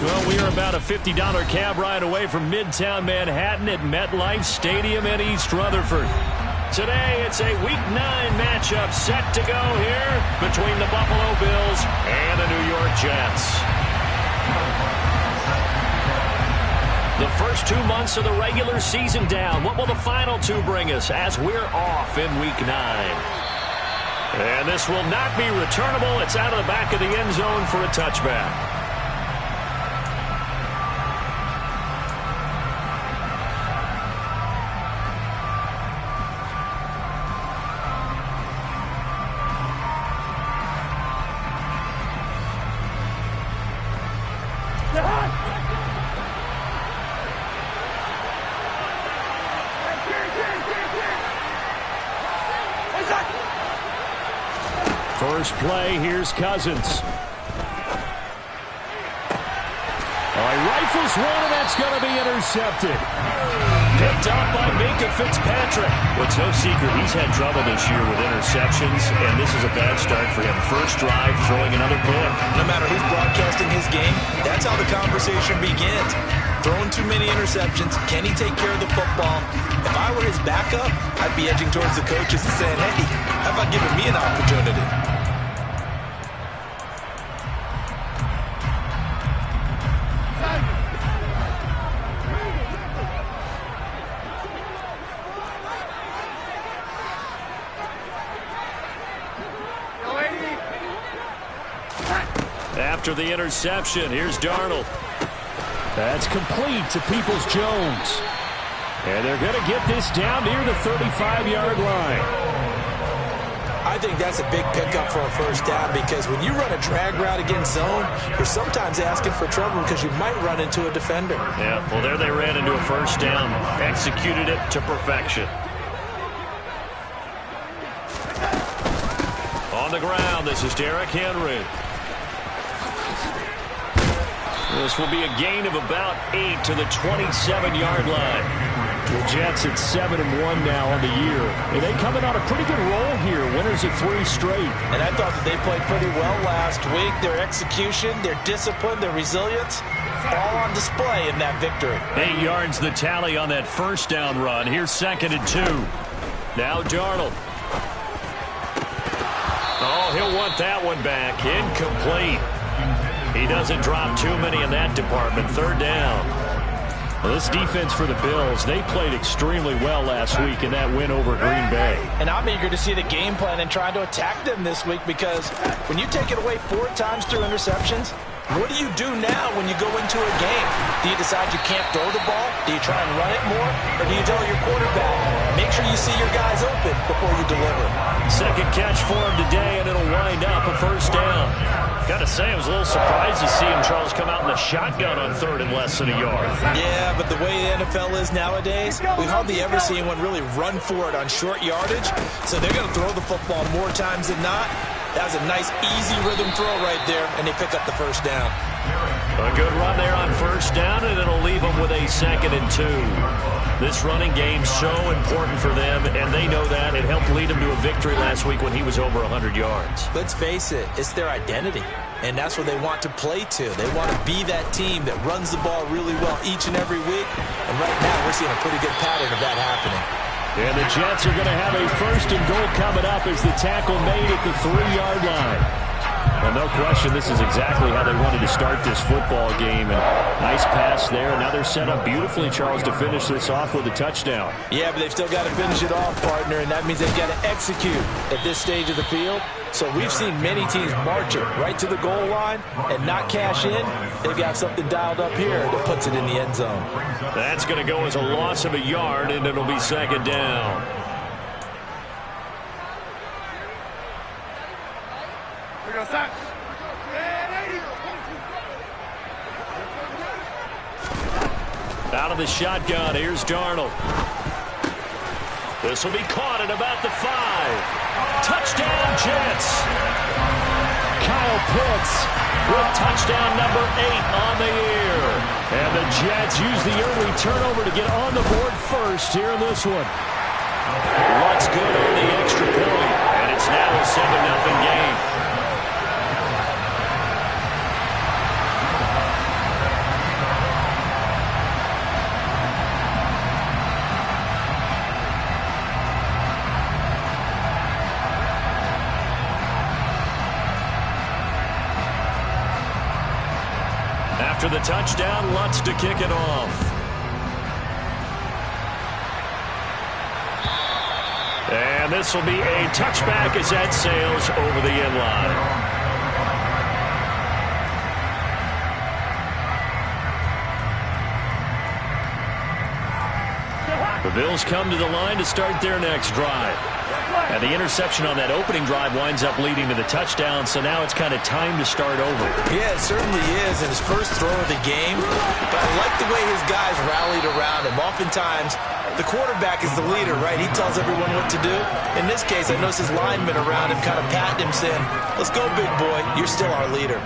Well, we are about a $50 cab ride away from Midtown Manhattan at MetLife Stadium in East Rutherford. Today, it's a Week 9 matchup set to go here between the Buffalo Bills and the New York Jets. The first 2 months of the regular season down. What will the final 2 bring us as we're off in Week 9? And this will not be returnable. It's out of the back of the end zone for a touchback. First play, here's Cousins. Rifles one, and that's going to be intercepted. Picked up by Minkah Fitzpatrick. What's no secret, he's had trouble this year with interceptions, and this is a bad start for him. First drive, throwing another pick. No matter who's broadcasting his game, that's how the conversation begins. Throwing too many interceptions. Can he take care of the football? If I were his backup, I'd be edging towards the coaches and saying, hey, how about giving me an opportunity? After the interception, here's Darnold. That's complete to Peoples-Jones. And they're going to get this down near the 35-yard line. I think that's a big pickup for a first down because when you run a drag route against zone, you're sometimes asking for trouble because you might run into a defender. Yeah, well, there they ran into a first down. Executed it to perfection. On the ground, this is Derrick Henry. This will be a gain of about 8 to the 27-yard line. The Jets at 7-1 now on the year. And they coming on a pretty good roll here. Winners of 3 straight. And I thought that they played pretty well last week. Their execution, their discipline, their resilience, all on display in that victory. 8 yards the tally on that first down run. Here's 2nd and 2. Now Darnold. Oh, he'll want that one back. Incomplete. He doesn't drop too many in that department. 3rd down. Well, this defense for the Bills, they played extremely well last week in that win over Green Bay. And I'm eager to see the game plan and trying to attack them this week because when you take it away 4 times through interceptions, what do you do now when you go into a game? Do you decide you can't throw the ball? Do you try and run it more? Or do you tell your quarterback, make sure you see your guys open before you deliver? Second catch for him today, and it'll wind up a first down. Got to say, I was a little surprised to see him, Charles, come out in the shotgun on 3rd and less than a yard. Yeah, but the way the NFL is nowadays, we hardly ever see anyone really run for it on short yardage. So they're going to throw the football more times than not. That was a nice, easy rhythm throw right there, and they pick up the first down. A good run there on first down, and it'll leave them with a 2nd and 2. This running game's so important for them, and they know that. It helped lead them to a victory last week when he was over 100 yards. Let's face it, it's their identity, and that's what they want to play to. They want to be that team that runs the ball really well each and every week, and right now we're seeing a pretty good pattern of that happening. And the Jets are going to have a 1st and goal coming up as the tackle made at the 3-yard line. Well, no question, this is exactly how they wanted to start this football game. And nice pass there. Now they're set up beautifully, Charles, to finish this off with a touchdown. Yeah, but they've still got to finish it off, partner, and that means they've got to execute at this stage of the field. So we've seen many teams march it right to the goal line and not cash in. They've got something dialed up here that puts it in the end zone. That's going to go as a loss of a yard, and it'll be 2nd down. Out of the shotgun, here's Darnold. This will be caught at about the 5. Touchdown, Jets. Kyle Pitts with touchdown number 8 on the year. And the Jets use the early turnover to get on the board first here in this one. What's good on the extra point? And it's now a 7-0 game. After the touchdown, Lutz to kick it off. And this will be a touchback as that sails over the end line. The Bills come to the line to start their next drive. And the interception on that opening drive winds up leading to the touchdown, so now it's kind of time to start over. Yeah, it certainly is in his first throw of the game. But I like the way his guys rallied around him. Oftentimes, the quarterback is the leader, right? He tells everyone what to do. In this case, I noticed his linemen around him kind of patting him, saying, "Let's go, big boy. You're still our leader."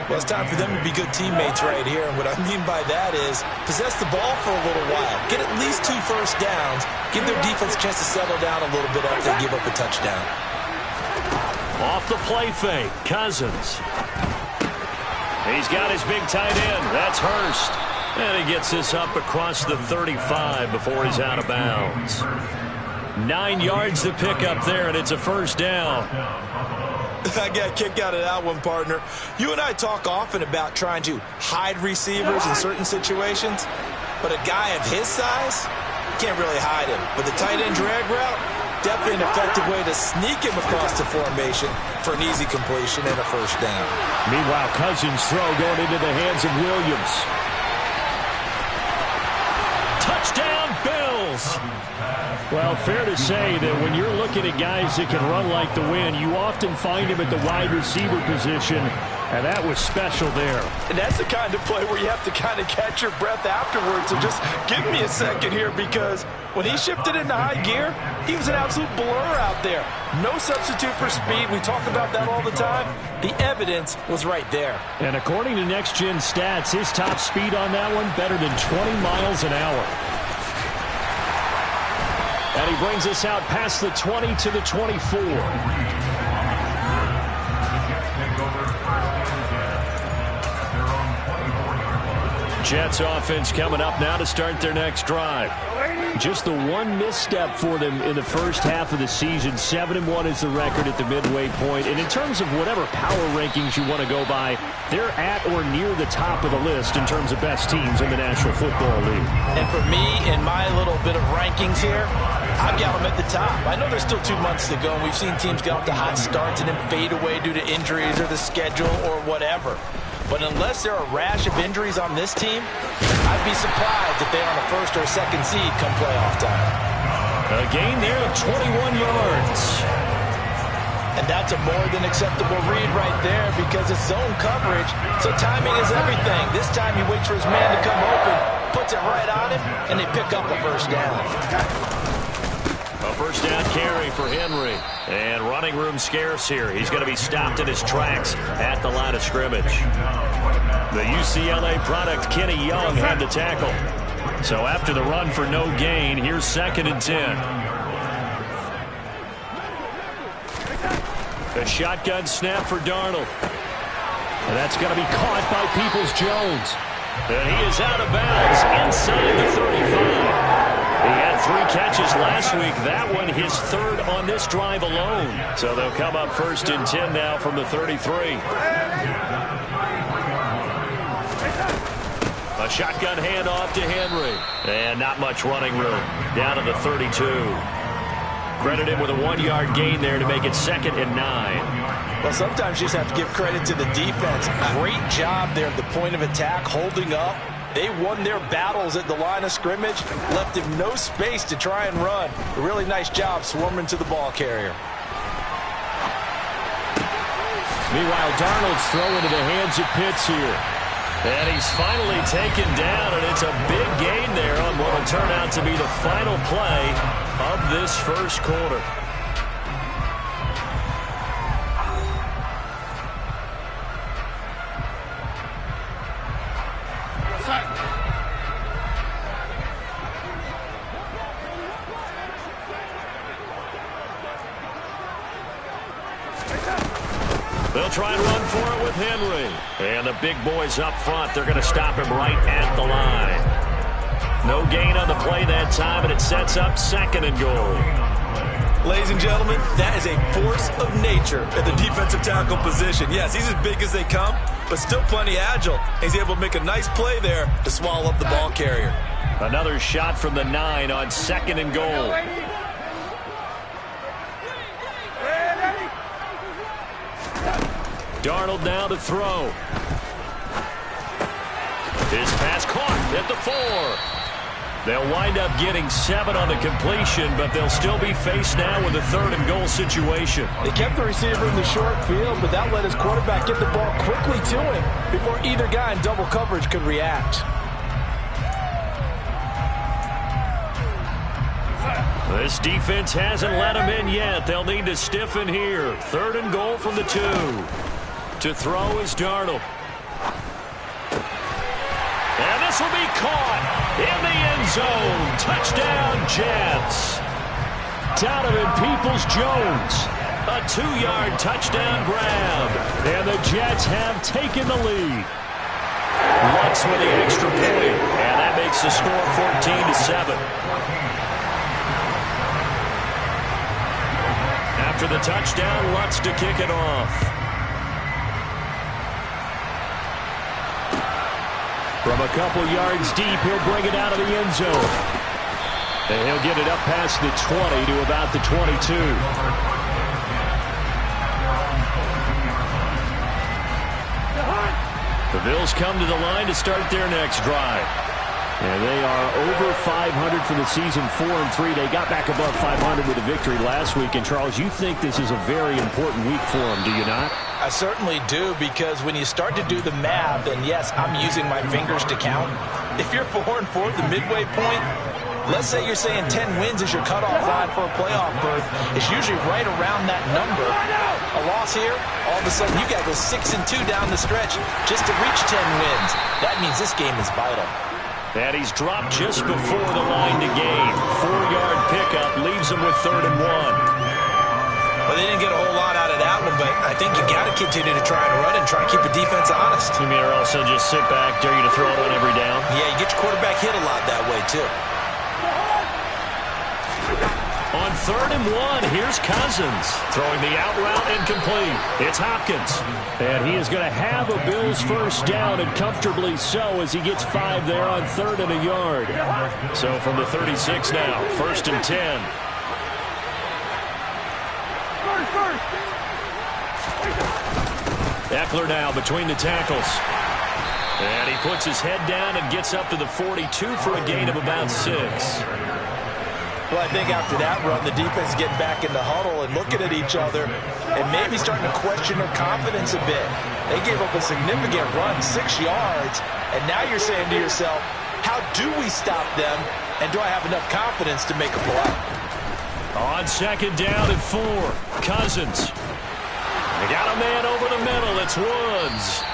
Well, it's time for them to be good teammates right here. And what I mean by that is possess the ball for a little while. Get at least 2 first downs. Give their defense a chance to settle down a little bit after they give up a touchdown. Off the play fake, Cousins. He's got his big tight end. That's Hurst. And he gets this up across the 35 before he's out of bounds. 9 yards to pick up there, and it's a first down. I got a kick out of that one, partner. You and I talk often about trying to hide receivers in certain situations, but a guy of his size, can't really hide him. But the tight end drag route, definitely an effective way to sneak him across the formation for an easy completion and a first down. Meanwhile, Cousins' throw going into the hands of Williams. Touchdown, Bills! Well, fair to say that when you're looking at guys that can run like the wind, you often find him at the wide receiver position, and that was special there. And that's the kind of play where you have to kind of catch your breath afterwards. So just give me a second here, because when he shifted into high gear, he was an absolute blur out there. No substitute for speed. We talk about that all the time. The evidence was right there. And according to Next Gen Stats, his top speed on that one, better than 20 miles an hour. And he brings us out past the 20 to the 24. Jets offense coming up now to start their next drive. Just the one misstep for them in the first half of the season. 7-1 is the record at the midway point. And in terms of whatever power rankings you want to go by, they're at or near the top of the list in terms of best teams in the National Football League. And for me, in my little bit of rankings here, I've got them at the top. I know there's still 2 months to go, and we've seen teams get off to hot starts and then fade away due to injuries or the schedule or whatever. But unless there are a rash of injuries on this team, I'd be surprised if they're on a first or second seed come playoff time. A gain there of 21 yards. And that's a more than acceptable read right there because it's zone coverage, so timing is everything. This time he waits for his man to come open, puts it right on him, and they pick up a first down. A first down carry for Henry. And running room scarce here. He's going to be stopped in his tracks at the line of scrimmage. The UCLA product, Kenny Young, had the tackle. So after the run for no gain, here's 2nd and 10. A shotgun snap for Darnold. And that's going to be caught by Peoples-Jones. And he is out of bounds inside the 35. He had 3 catches last week. That one his 3rd on this drive alone. So they'll come up 1st and 10 now from the 33. A shotgun handoff to Henry. And not much running room. Down to the 32. Credit him with a 1-yard gain there to make it 2nd and 9. Well, sometimes you just have to give credit to the defense. Great job there at the point of attack, holding up. They won their battles at the line of scrimmage, left him no space to try and run. A really nice job swarming to the ball carrier. Meanwhile, Darnold's throw into the hands of Pitts here. And he's finally taken down, and it's a big gain there on what will turn out to be the final play of this first quarter. They'll try and run for it with Henry. And the big boys up front, they're going to stop him right at the line. No gain on the play that time, and it sets up 2nd and goal. Ladies and gentlemen, that is a force of nature at the defensive tackle position. Yes, he's as big as they come, but still plenty agile. He's able to make a nice play there to swallow up the ball carrier. Another shot from the 9 on 2nd and goal. Darnold now to throw. His pass caught at the 4. They'll wind up getting 7 on the completion, but they'll still be faced now with a 3rd and goal situation. They kept the receiver in the short field, but that let his quarterback get the ball quickly to him before either guy in double coverage could react. This defense hasn't let him in yet. They'll need to stiffen here. 3rd and goal from the 2. To throw is Darnold. And this will be caught in the end zone. Touchdown, Jets. Donovan Peoples-Jones. A 2-yard touchdown grab. And the Jets have taken the lead. Lutz with the extra point. And that makes the score 14-7. After the touchdown, Lutz to kick it off. From a couple yards deep, he'll bring it out of the end zone. And he'll get it up past the 20 to about the 22. The Bills come to the line to start their next drive. And they are over 500 for the season, 4-3. They got back above 500 with a victory last week. And, Charles, you think this is a very important week for them, do you not? I certainly do, because when you start to do the math, and yes, I'm using my fingers to count. If you're 4-4 at the midway point, let's say you're saying 10 wins is your cutoff line for a playoff berth. It's usually right around that number. A loss here, all of a sudden you got to go 6-2 down the stretch just to reach 10 wins. That means this game is vital. And he's dropped just before the line to gain. 4-yard pickup leaves him with 3rd and 1. Well, they didn't get a whole lot out of that one, but I think you got to continue to try and run and try to keep the defense honest. You mean, or also just sit back, dare you to throw it on every down? Yeah, you get your quarterback hit a lot that way, too. On 3rd and 1, here's Cousins. Throwing the out route incomplete. It's Hopkins. And he is going to have a Bills first down, and comfortably so, as he gets 5 there on 3rd and a yard. So from the 36 now, 1st and 10. Eckler now between the tackles. And he puts his head down and gets up to the 42 for a gain of about 6. Well, I think after that run, the defense is getting back in the huddle and looking at each other and maybe starting to question their confidence a bit. They gave up a significant run, 6 yards, and now you're saying to yourself, how do we stop them, and do I have enough confidence to make a play? On 2nd down and 4, Cousins. They got a man over the middle. It's Woods.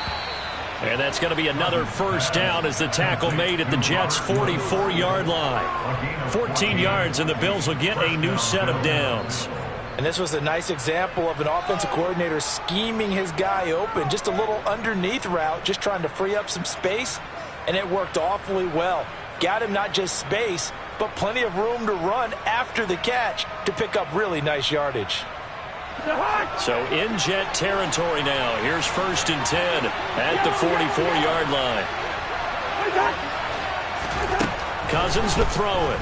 And that's going to be another first down as the tackle made at the Jets' 44-yard line. 14 yards, and the Bills will get a new set of downs. And this was a nice example of an offensive coordinator scheming his guy open. Just a little underneath route, just trying to free up some space, and it worked awfully well. Got him not just space, but plenty of room to run after the catch to pick up really nice yardage. So in Jet territory now. Here's 1st and 10 at the 44-yard line. Cousins to throw it.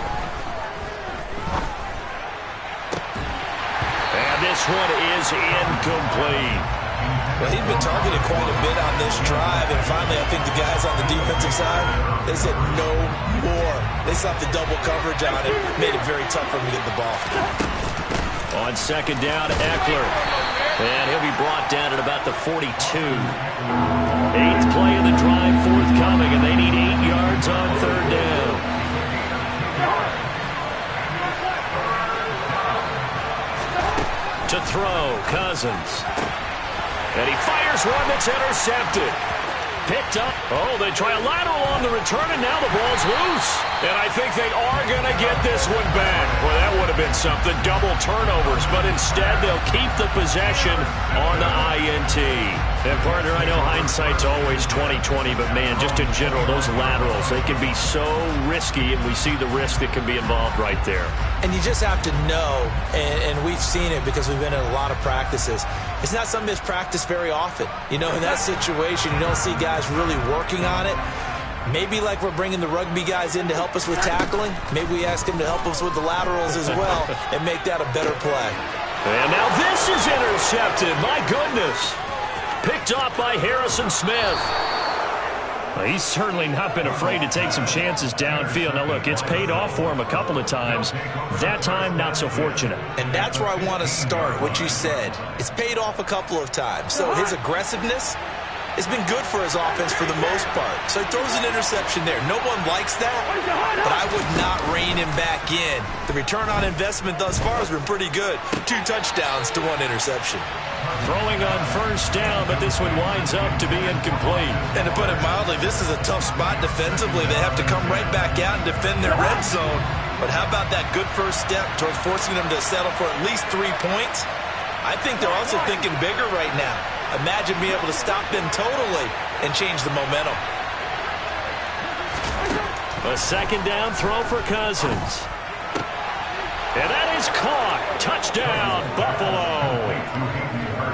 And this one is incomplete. Well, he'd been targeted quite a bit on this drive, and finally I think the guys on the defensive side, they said no more. They slapped the double coverage on it, made it very tough for him to get the ball. On 2nd down, Eckler. And he'll be brought down at about the 42. 8th play of the drive forthcoming, and they need 8 yards on 3rd down. To throw, Cousins. And he fires one that's intercepted. Picked up. Oh, they try a lateral on the return, and now the ball's loose. And I think they are going to get this one back. Well, that would have have been something, double turnovers, but instead they'll keep the possession on the INT. And partner, I know hindsight's always 20/20, but man, just in general, those laterals, they can be so risky, and we see the risk that can be involved right there. And you just have to know, and we've seen it because we've been in a lot of practices, it's not something that's practiced very often. You know, in that situation, you don't see guys really working on it. Maybe like we're bringing the rugby guys in to help us with tackling, maybe we ask them to help us with the laterals as well and make that a better play. And now this is intercepted. My goodness. Picked off by Harrison Smith. Well, he's certainly not been afraid to take some chances downfield. Now, look, it's paid off for him a couple of times. That time, not so fortunate. And that's where I want to start, what you said. It's paid off a couple of times. So his aggressiveness has been good for his offense for the most part. So he throws an interception there. No one likes that, but I would not rein him back in. The return on investment thus far has been pretty good. 2 touchdowns to 1 interception. Throwing on first down, but this one winds up to be incomplete. And to put it mildly, this is a tough spot defensively. They have to come right back out and defend their red zone. But how about that good first step towards forcing them to settle for at least 3 points? I think they're also thinking bigger right now. Imagine being able to stop them totally and change the momentum. A second down throw for Cousins. And that is caught. Touchdown, Buffalo.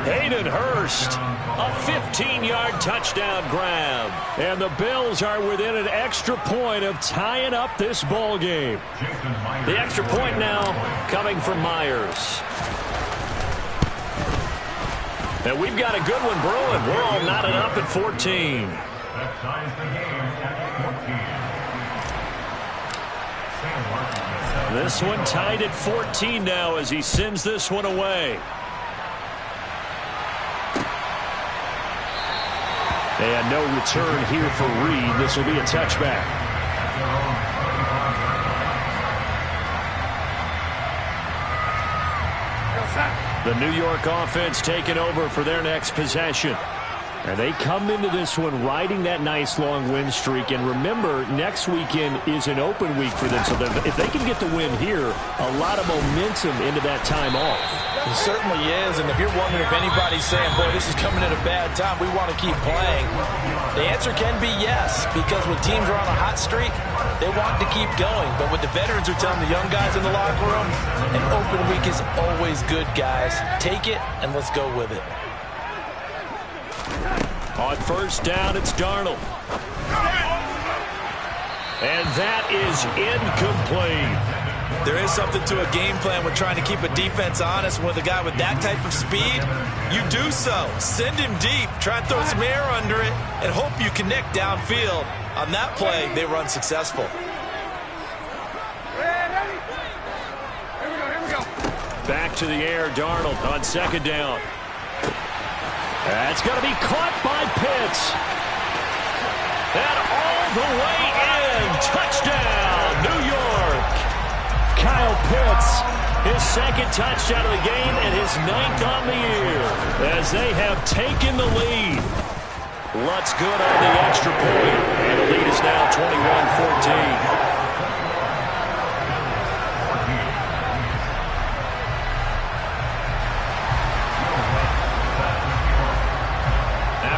Hayden Hurst, a 15-yard touchdown grab. And the Bills are within an extra point of tying up this ball game. The extra point now coming from Myers. And we've got a good one brewing. We're all knotted up at 14. This one tied at 14 now as he sends this one away. And no return here for Reed. This will be a touchback. The New York offense taking over for their next possession. And they come into this one riding that nice long win streak. And remember, next weekend is an open week for them. So if they can get the win here, a lot of momentum into that time off. It certainly is. And if you're wondering if anybody's saying, boy, this is coming at a bad time, we want to keep playing, the answer can be yes. Because when teams are on a hot streak, they want to keep going. But what the veterans are telling the young guys in the locker room, an open week is always good, guys. Take it and let's go with it. On first down, it's Darnold. And that is incomplete. There is something to a game plan with trying to keep a defense honest. With a guy with that type of speed, you do so. Send him deep. Try and throw some air under it and hope you connect downfield. On that play, they were unsuccessful. Back to the air, Darnold on second down. That's going to be caught by Pitts. And all the way in. Touchdown, New York. Kyle Pitts, his second touchdown of the game and his 9th on the year as they have taken the lead. Lutz good on the extra point. And the lead is now 21-14.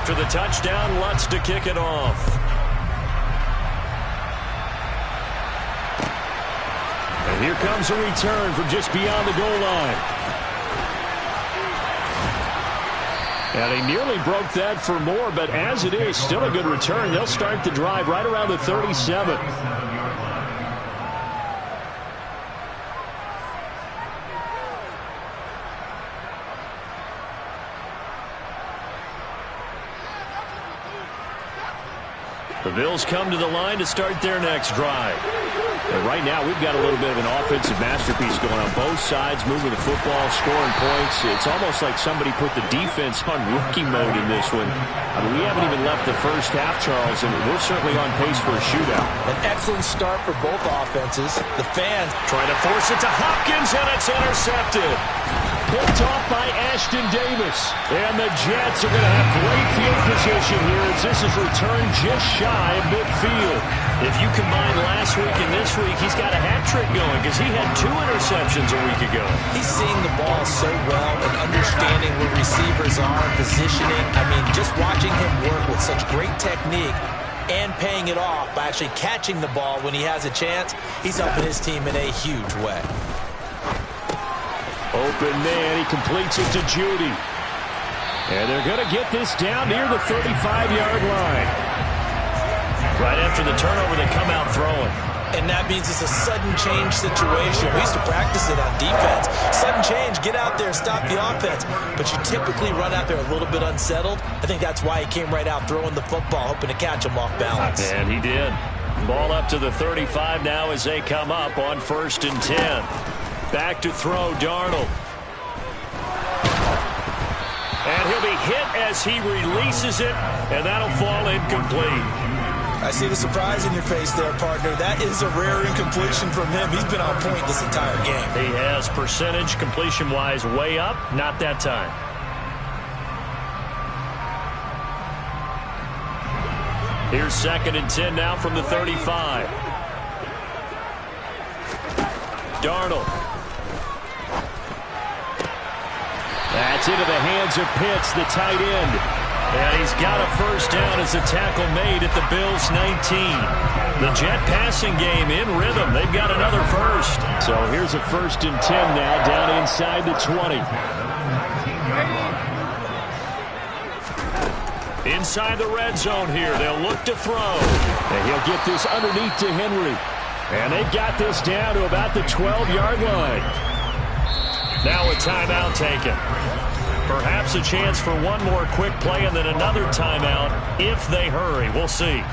After the touchdown, Lutz to kick it off. And here comes a return from just beyond the goal line. And they nearly broke that for more, but as it is, still a good return. They'll start the drive right around the 37. The Bills come to the line to start their next drive. And right now, we've got a little bit of an offensive masterpiece going on both sides, moving the football, scoring points. It's almost like somebody put the defense on rookie mode in this one. I mean, we haven't even left the first half, Charles, and we're certainly on pace for a shootout. An excellent start for both offenses. The fans trying to force it to Hopkins, and it's intercepted. picked off by Ashton Davis. And the Jets are going to have great field position here as this is returned just shy of midfield. If you combine last week and this week, he's got a hat trick going because he had 2 interceptions a week ago. He's seeing the ball so well and understanding where receivers are, positioning. I mean, just watching him work with such great technique and paying it off by actually catching the ball when he has a chance, he's helping his team in a huge way. Open man, he completes it to Judy. And they're going to get this down near the 35-yard line. Right after the turnover, they come out throwing. And that means it's a sudden change situation. We used to practice it on defense. Sudden change, get out there, stop the offense. But you typically run out there a little bit unsettled. I think that's why he came right out throwing the football, hoping to catch him off balance. And he did. Ball up to the 35 now as they come up on 1st and 10. Back to throw, Darnold. And he'll be hit as he releases it, and that'll fall incomplete. I see the surprise in your face there, partner. That is a rare incompletion from him. He's been on point this entire game. He has percentage completion-wise way up, not that time. Here's 2nd and 10 now from the 35. Darnold. That's into the hands of Pitts, the tight end. And he's got a first down as the tackle made at the Bills' 19. The Jet passing game in rhythm. They've got another first. So here's a 1st and 10 now down inside the 20. Inside the red zone here. They'll look to throw. And he'll get this underneath to Henry. And they've got this down to about the 12-yard line. Now a timeout taken. Perhaps a chance for one more quick play and then another timeout if they hurry. We'll see.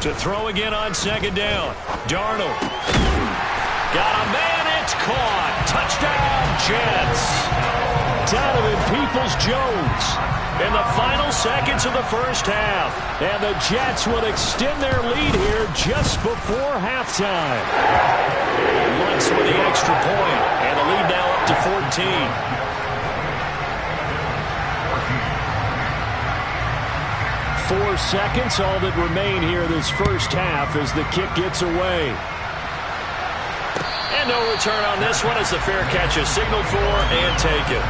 To throw again on 2nd down. Darnold. Got a man, it's caught. Touchdown, Jets. Donovan Peoples-Jones in the final seconds of the first half. And the Jets will extend their lead here just before halftime. Once with the extra point, and the lead now up to 14. 4 seconds, all that remain here this first half as the kick gets away. And no return on this one as the fair catch is signaled for and taken.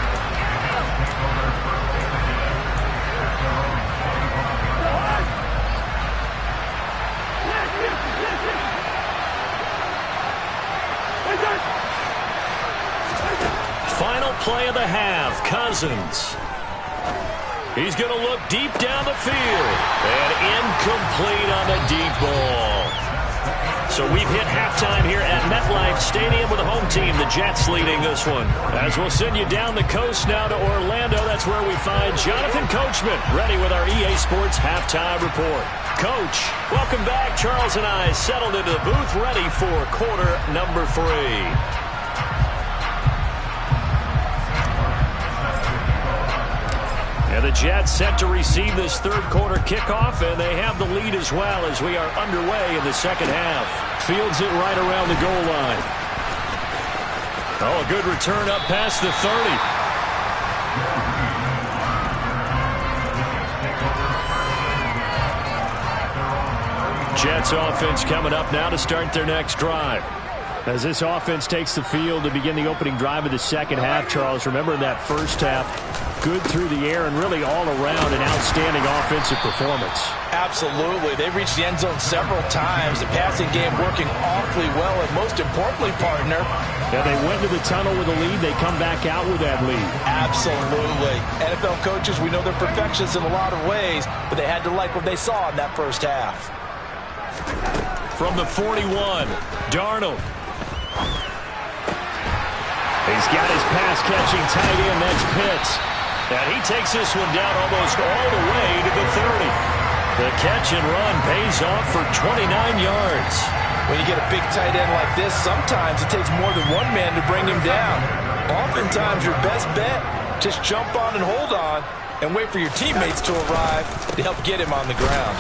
Final play of the half, Cousins. He's going to look deep down the field. And incomplete on the deep ball. So we've hit halftime here at MetLife Stadium with the home team, the Jets, leading this one. As we'll send you down the coast now to Orlando, that's where we find Jonathan Coachman, ready with our EA Sports Halftime Report. Coach, welcome back. Charles and I settled into the booth, ready for quarter number 3. And the Jets set to receive this third quarter kickoff, and they have the lead as well as we are underway in the second half. Fields it right around the goal line. Oh, a good return up past the 30. Jets offense coming up now to start their next drive. As this offense takes the field to begin the opening drive of the second half, Charles, remember in that first half, good through the air and really all around an outstanding offensive performance. Absolutely. They reached the end zone several times. The passing game working awfully well, and most importantly, partner, yeah, they went to the tunnel with a lead. They come back out with that lead. Absolutely. NFL coaches, we know they're perfectionists in a lot of ways, but they had to like what they saw in that first half. From the 41, Darnold. He's got his pass-catching tight end. That's Pitts. And he takes this one down almost all the way to the 30. The catch and run pays off for 29 yards. When you get a big tight end like this, sometimes it takes more than one man to bring him down. Oftentimes, your best bet, just jump on and hold on and wait for your teammates to arrive to help get him on the ground.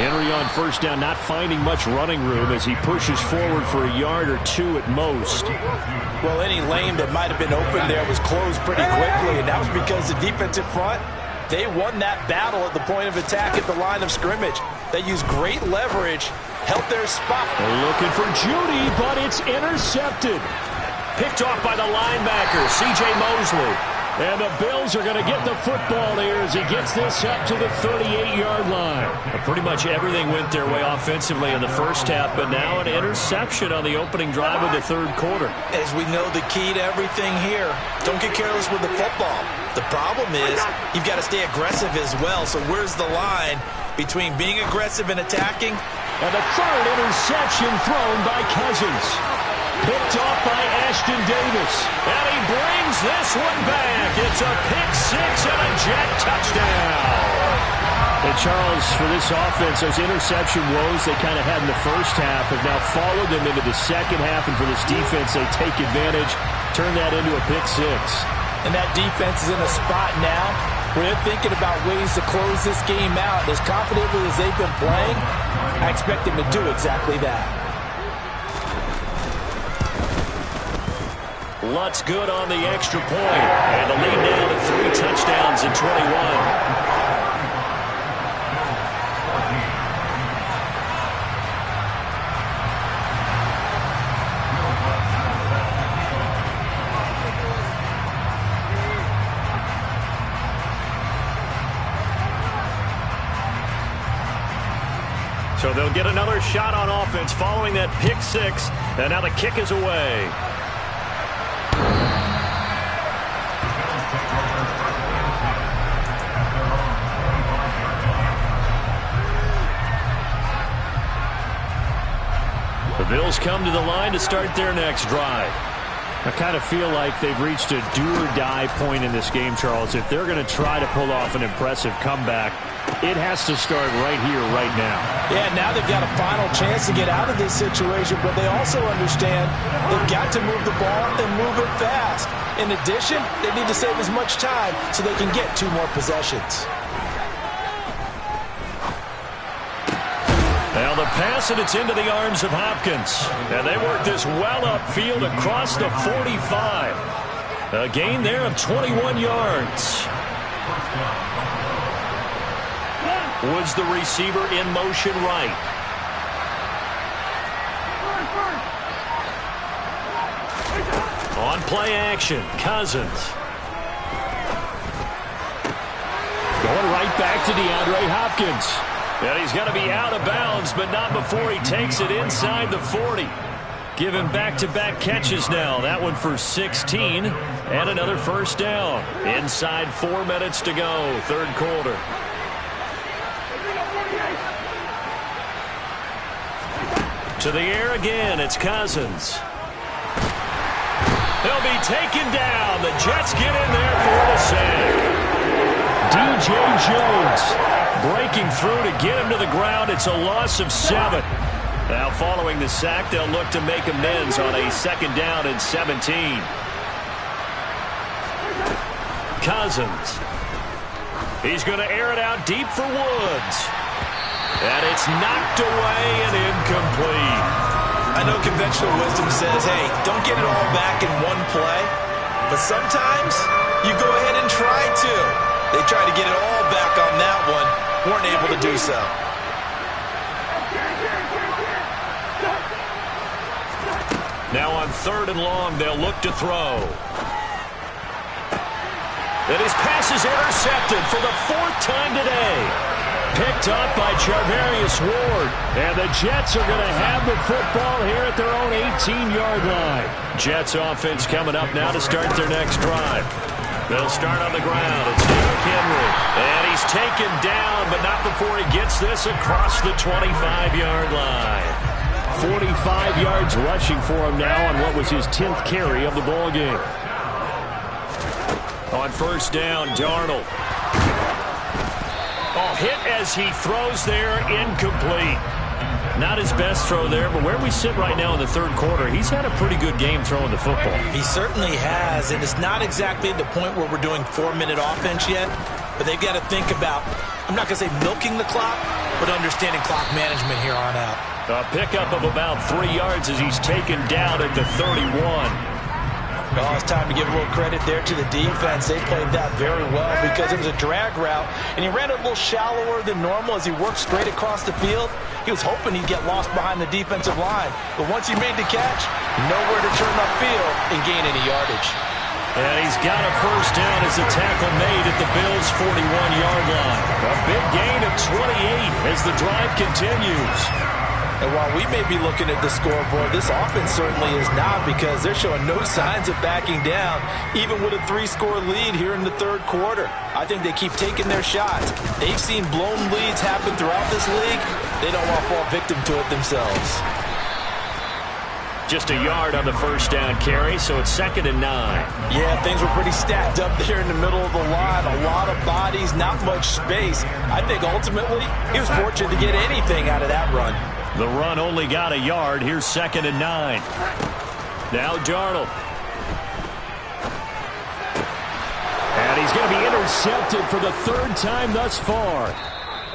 Henry on first down, not finding much running room as he pushes forward for a yard or two at most. Well, any lane that might have been open there was closed pretty quickly, and that was because the defensive front, they won that battle at the point of attack at the line of scrimmage. They used great leverage, held their spot. Looking for Judy, but it's intercepted. Picked off by the linebacker, C.J. Mosley. And the Bills are going to get the football here as he gets this up to the 38-yard line. Pretty much everything went their way offensively in the first half, but now an interception on the opening drive of the third quarter. As we know, the key to everything here, don't get careless with the football. The problem is you've got to stay aggressive as well. So where's the line between being aggressive and attacking? And the third interception thrown by Cousins. Picked off by Ashton Davis. And he brings this one back. It's a pick six and a Jet touchdown. And Charles, for this offense, those interception woes they kind of had in the first half have now followed them into the second half. And for this defense, they take advantage, turn that into a pick six. And that defense is in a spot now where they're thinking about ways to close this game out. As confidently as they've been playing, I expect them to do exactly that. Lutz good on the extra point. And the lead down to 3 touchdowns in 21. So they'll get another shot on offense following that pick six. And now the kick is away. The Bills come to the line to start their next drive. I kind of feel like they've reached a do-or-die point in this game, Charles. If they're going to try to pull off an impressive comeback, it has to start right here, right now. Yeah, now they've got a final chance to get out of this situation, but they also understand they've got to move the ball and move it fast. In addition, they need to save as much time so they can get 2 more possessions. Now the pass, and it's into the arms of Hopkins. And they work this well upfield across the 45. A gain there of 21 yards. Woods, the receiver, in motion right. On play action, Cousins. Going right back to DeAndre Hopkins. And he's going to be out of bounds, but not before he takes it inside the 40. Given back-to-back catches now. That one for 16 and another first down. Inside 4 minutes to go, third quarter. To the air again, it's Cousins. They'll be taken down. The Jets get in there for the sack. D.J. Jones breaking through to get him to the ground. It's a loss of 7. Now following the sack, they'll look to make amends on a second down and 17. Cousins. He's going to air it out deep for Woods. And it's knocked away and incomplete. I know conventional wisdom says, hey, don't get it all back in one play. But sometimes you go ahead and try to. They tried to get it all back on that one. Weren't able to do so. Now on 3rd and long, they'll look to throw. And his pass is intercepted for the 4th time today. Picked up by Charvarius Ward. And the Jets are going to have the football here at their own 18-yard line. Jets offense coming up now to start their next drive. They'll start on the ground. It's Derrick Henry. And he's taken down, but not before he gets this across the 25-yard line. 45 yards rushing for him now on what was his 10th carry of the ball game. On first down, Darnold. Oh, hit as he throws there, incomplete. Not his best throw there, but where we sit right now in the third quarter, he's had a pretty good game throwing the football. He certainly has, and it's not exactly the point where we're doing 4-minute offense yet, but they've got to think about, I'm not going to say milking the clock, but understanding clock management here on out. A pickup of about 3 yards as he's taken down at the 31. Well, it's time to give a little credit there to the defense. They played that very well because it was a drag route, and he ran it a little shallower than normal as he worked straight across the field. He was hoping he'd get lost behind the defensive line, but once he made the catch, nowhere to turn upfield and gain any yardage. And he's got a first down as the tackle made at the Bills' 41-yard line. A big gain of 28 as the drive continues. And while we may be looking at the scoreboard, this offense certainly is not, because they're showing no signs of backing down, even with a 3-score lead here in the third quarter. I think they keep taking their shots. They've seen blown leads happen throughout this league. They don't want to fall victim to it themselves. Just a yard on the first down carry, so it's 2nd and 9. Yeah, things were pretty stacked up there in the middle of the line. A lot of bodies, not much space. I think ultimately he was fortunate to get anything out of that run. The run only got a yard. Here's 2nd and 9. Now Darnold. And he's going to be intercepted for the 3rd time thus far.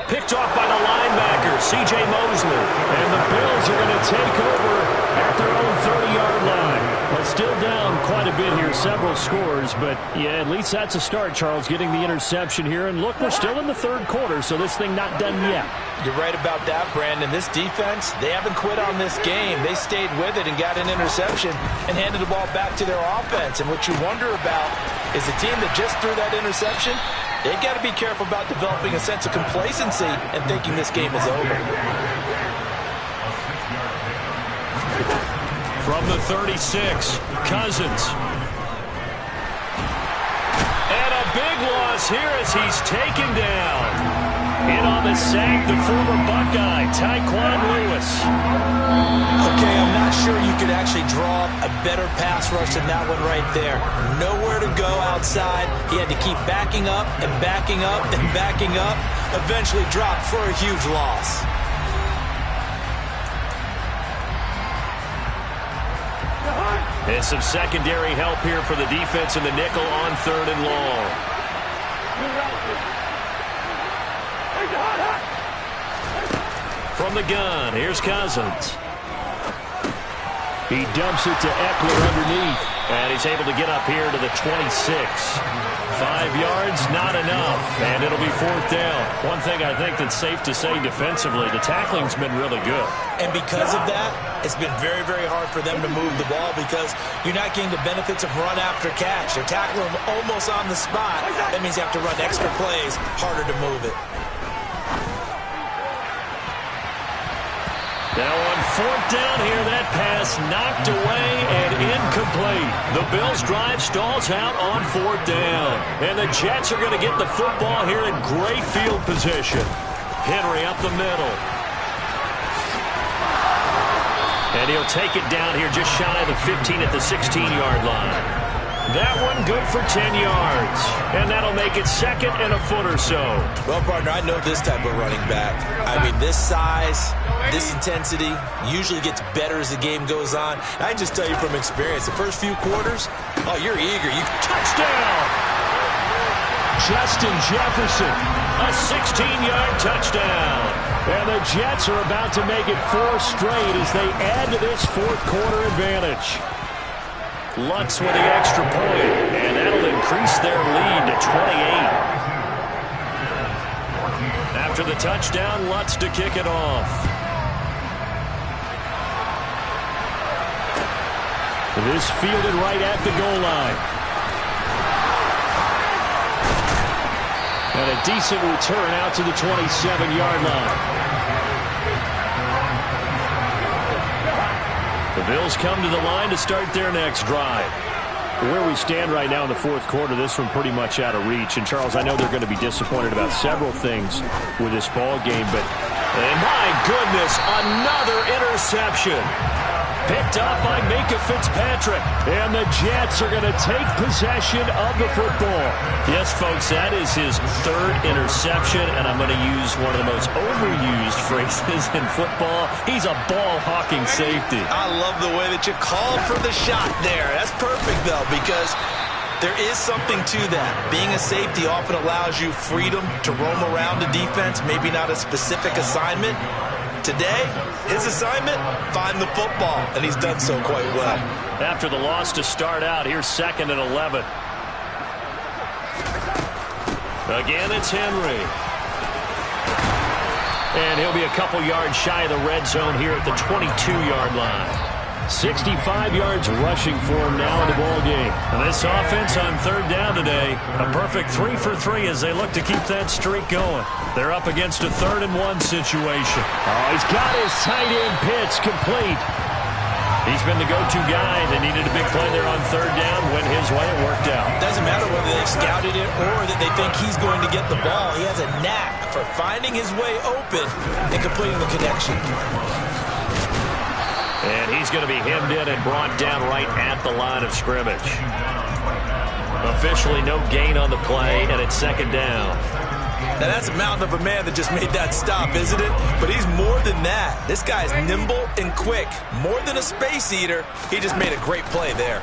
Picked off by the linebacker, C.J. Mosley. And the Bills are going to take over at their own 30-yard line. Well, still down quite a bit here, several scores, but yeah, at least that's a start, Charles, getting the interception here. And look, we're still in the third quarter, so this thing not done yet. You're right about that, Brandon. This defense, they haven't quit on this game. They stayed with it and got an interception and handed the ball back to their offense. And what you wonder about is the team that just threw that interception, they've got to be careful about developing a sense of complacency and thinking this game is over. From the 36, Cousins. And a big loss here as he's taken down. In on the sack, the former Buckeye, Tyquan Lewis. Okay, I'm not sure you could actually draw a better pass rush than that one right there. Nowhere to go outside. He had to keep backing up and backing up and backing up. Eventually dropped for a huge loss. And some secondary help here for the defense in the nickel on 3rd and long. From the gun, here's Cousins. He dumps it to Eckler underneath, and he's able to get up here to the 26. 5 yards, not enough, and it'll be 4th down. One thing I think that's safe to say defensively, the tackling's been really good. And because of that, it's been very, very hard for them to move the ball because you're not getting the benefits of run after catch. They're tackling them almost on the spot. That means you have to run extra plays, harder to move it. Now on 4th down here, that pass knocked away and incomplete. The Bills' drive stalls out on 4th down. And the Jets are going to get the football here in great field position. Henry up the middle. And he'll take it down here just shy of the 15 at the 16-yard line. That one good for 10 yards. And that'll make it 2nd and a foot or so. Well, partner, I know this type of running back. I mean, this size, this intensity usually gets better as the game goes on. I can just tell you from experience, the first few quarters, oh, you're eager. Touchdown! Justin Jefferson, a 16-yard touchdown. And the Jets are about to make it 4 straight as they add to this fourth quarter advantage. Lutz with the extra point, and that'll increase their lead to 28. After the touchdown, Lutz to kick it off. This fielded right at the goal line. And a decent return out to the 27-yard line. The Bills come to the line to start their next drive. Where we stand right now in the fourth quarter, this one pretty much out of reach. And, Charles, I know they're going to be disappointed about several things with this ball game, but, and my goodness, another interception. Picked up by Minkah Fitzpatrick. And the Jets are going to take possession of the football. Yes, folks, that is his third interception, and I'm going to use one of the most overused phrases in football. He's a ball-hawking safety. I love the way that you called for the shot there. That's perfect, though, because there is something to that. Being a safety often allows you freedom to roam around the defense, maybe not a specific assignment. Today, his assignment, find the football, and he's done so quite well. After the loss to start out, here's 2nd and 11. Again, it's Henry. And he'll be a couple yards shy of the red zone here at the 22-yard line. 65 yards rushing for him now in the ball game. And this offense on 3rd down today, a perfect 3 for 3 as they look to keep that streak going. They're up against a 3rd and 1 situation. Oh, he's got his tight end pitch complete. He's been the go-to guy. They needed a big play there on 3rd down. Went his way. It worked out. Doesn't matter whether they scouted it or that they think he's going to get the ball. He has a knack for finding his way open and completing the connection. And he's going to be hemmed in and brought down right at the line of scrimmage. Officially no gain on the play, and it's 2nd down. Now, that's a mountain of a man that just made that stop, isn't it? But he's more than that. This guy's nimble and quick. More than a space eater, he just made a great play there.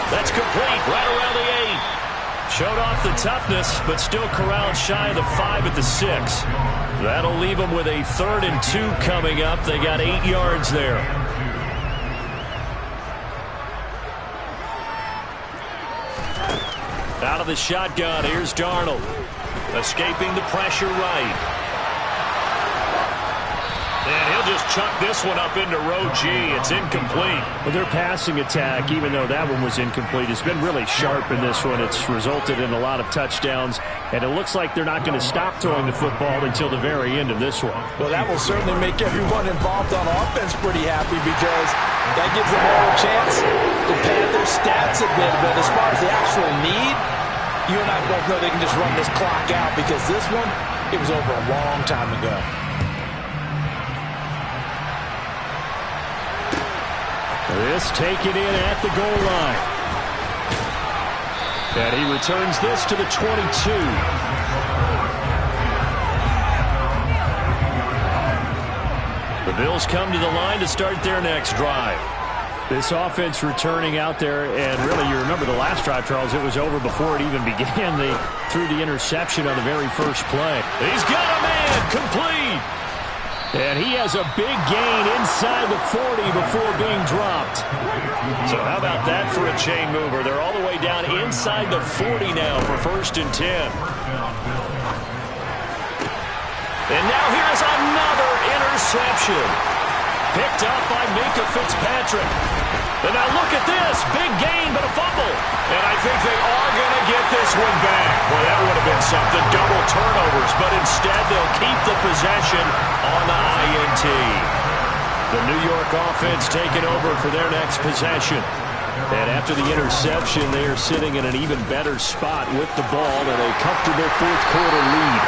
That's complete, right around the 8. Showed off the toughness, but still corralled shy of the 5 at the 6. That'll leave them with a 3rd and 2 coming up. They got 8 yards there. Out of the shotgun, here's Darnold. Escaping the pressure right. And he'll just chuck this one up into row G. It's incomplete. Well, their passing attack, even though that one was incomplete, has been really sharp in this one. It's resulted in a lot of touchdowns, and it looks like they're not going to stop throwing the football until the very end of this one. Well, that will certainly make everyone involved on offense pretty happy because that gives them all a chance to pad their stats a bit. But as far as the actual need, you and I both know they can just run this clock out because this one, it was over a long time ago. This taken in at the goal line. And he returns this to the 22. The Bills come to the line to start their next drive. This offense returning out there, and really, you remember the last drive, Charles, it was over before it even began. They threw the interception on the very first play. He's got a man, complete. And he has a big gain inside the 40 before being dropped. So how about that for a chain mover? They're all the way down inside the 40 now for 1st and 10. And now here's another interception. Picked up by Minkah Fitzpatrick. And now look at this. Big gain, but a fumble. And I think they are going to get this one back. Well, that would have been something. Double turnovers. But instead, they'll keep the possession on the INT. The New York offense taking over for their next possession. And after the interception, they are sitting in an even better spot with the ball and a comfortable 4th quarter lead.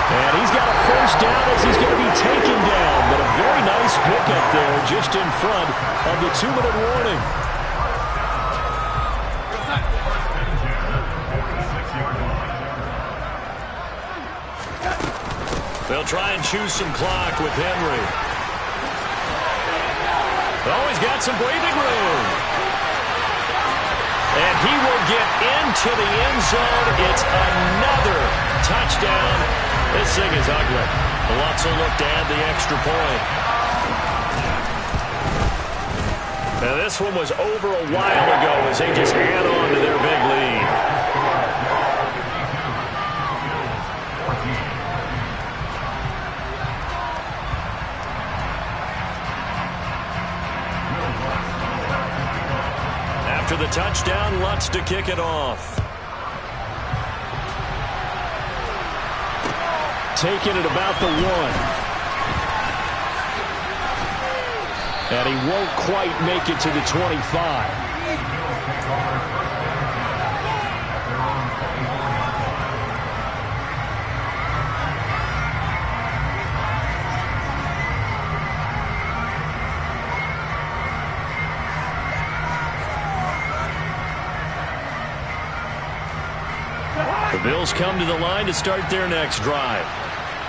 And he's got a 1st down as he's going to be taken down. But a very nice pickup there just in front of the 2-minute warning. They'll try and choose some clock with Henry. Oh, he's got some breathing room. And he will get into the end zone. It's another touchdown. This thing is ugly. Lots of look to add the extra point. Now this one was over a while ago as they just add on to their big lead. After the touchdown, Lutz to kick it off. Taking it about the 1. And he won't quite make it to the 25. Bills come to the line to start their next drive.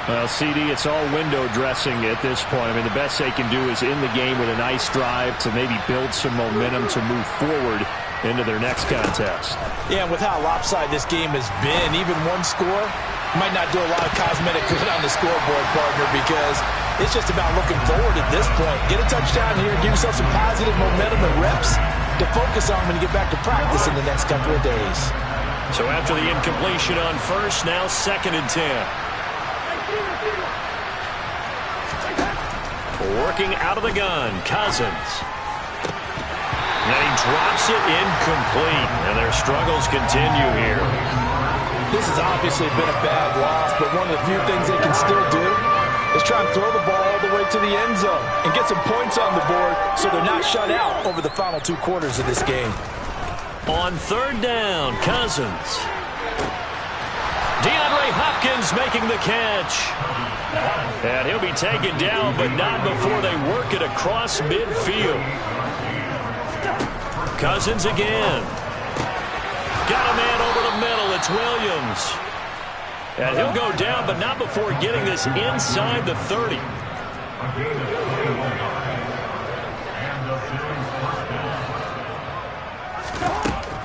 Well, CD, it's all window dressing at this point. I mean, the best they can do is in the game with a nice drive to maybe build some momentum to move forward into their next contest. Yeah, and with how lopsided this game has been, even one score might not do a lot of cosmetic good on the scoreboard, partner, because it's just about looking forward at this point. Get a touchdown here, give yourself some positive momentum and reps to focus on when you get back to practice in the next couple of days. So after the incompletion on first, now 2nd and 10. Working out of the gun, Cousins. And he drops it incomplete, and their struggles continue here. This has obviously been a bad loss, but one of the few things they can still do is try and throw the ball all the way to the end zone and get some points on the board so they're not shut out over the final 2 quarters of this game. On 3rd down, Cousins. DeAndre Hopkins making the catch. And he'll be taken down, but not before they work it across midfield. Cousins again. Got a man over the middle. It's Williams. And he'll go down, but not before getting this inside the 30.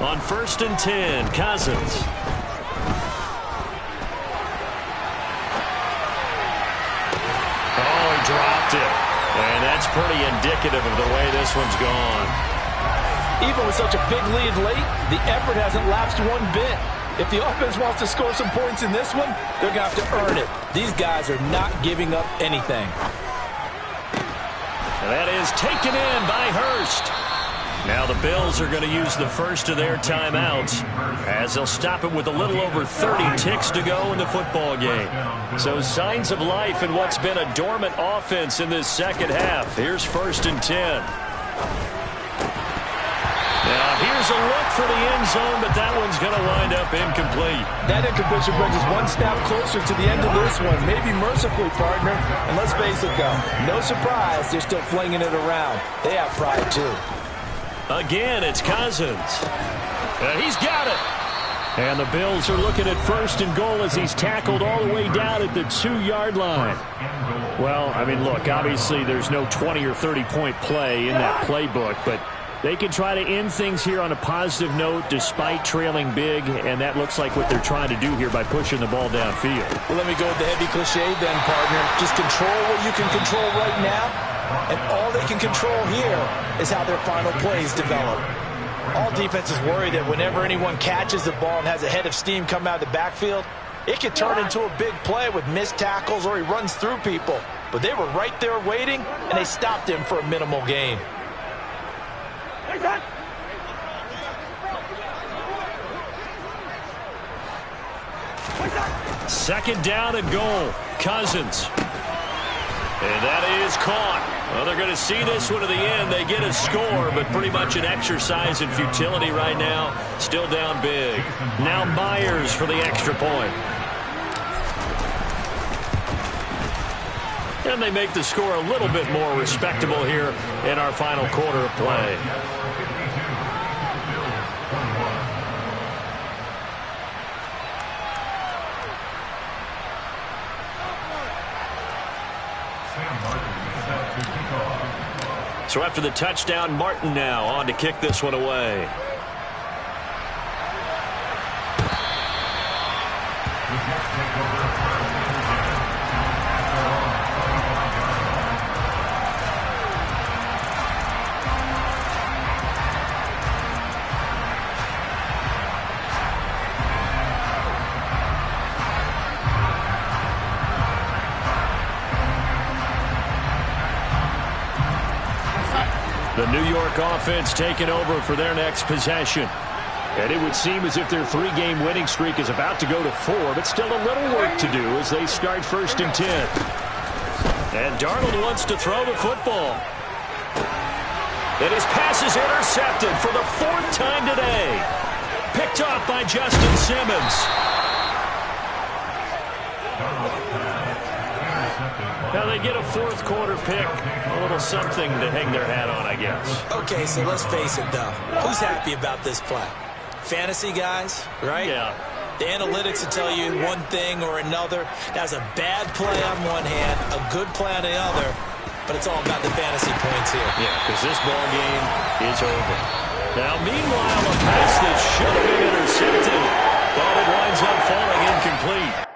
On 1st and 10, Cousins. Oh, he dropped it. And that's pretty indicative of the way this one's gone. Even with such a big lead late, the effort hasn't lapsed one bit. If the offense wants to score some points in this one, they're going to have to earn it. These guys are not giving up anything. That is taken in by Hurst. Now the Bills are going to use the first of their timeouts as they'll stop it with a little over 30 ticks to go in the football game. So signs of life in what's been a dormant offense in this second half. Here's 1st and 10. Now here's a look for the end zone, but that one's going to wind up incomplete. That incompletion brings us one step closer to the end of this one. Maybe mercifully, partner. And let's face it, though, no surprise, they're still flinging it around. They have pride, too. Again, it's Cousins. He's got it. And the Bills are looking at 1st and goal as he's tackled all the way down at the 2-yard line. Well, I mean, look, obviously there's no 20 or 30-point play in that playbook, but they can try to end things here on a positive note despite trailing big, and that looks like what they're trying to do here by pushing the ball downfield. Well, let me go with the heavy cliche then, partner. Just control what you can control right now, and all they can control here is how their final plays develop. All defenses worry that whenever anyone catches the ball and has a head of steam come out of the backfield, it can turn into a big play with missed tackles or he runs through people. But they were right there waiting, and they stopped him for a minimal gain. Second down and goal. Cousins. And that is caught. Well, they're going to see this one to the end. They get a score, but pretty much an exercise in futility right now. Still down big. Now Myers for the extra point. And they make the score a little bit more respectable here in our final quarter of play. So after the touchdown, Martin now on to kick this one away. The New York offense taking over for their next possession. And it would seem as if their 3-game winning streak is about to go to 4, but still a little work to do as they start 1st and 10. And Darnold wants to throw the football. And his pass is intercepted for the 4th time today. Picked off by Justin Simmons. Now they get a 4th quarter pick. A little something to hang their hat on, I guess. Okay, so let's face it, though. Who's happy about this play? Fantasy guys, right? Yeah. The analytics will tell you one thing or another. That's a bad play on one hand, a good play on the other, but it's all about the fantasy points here. Yeah, because this ball game is over. Now, meanwhile, a pass that should have been intercepted, but it winds up falling incomplete.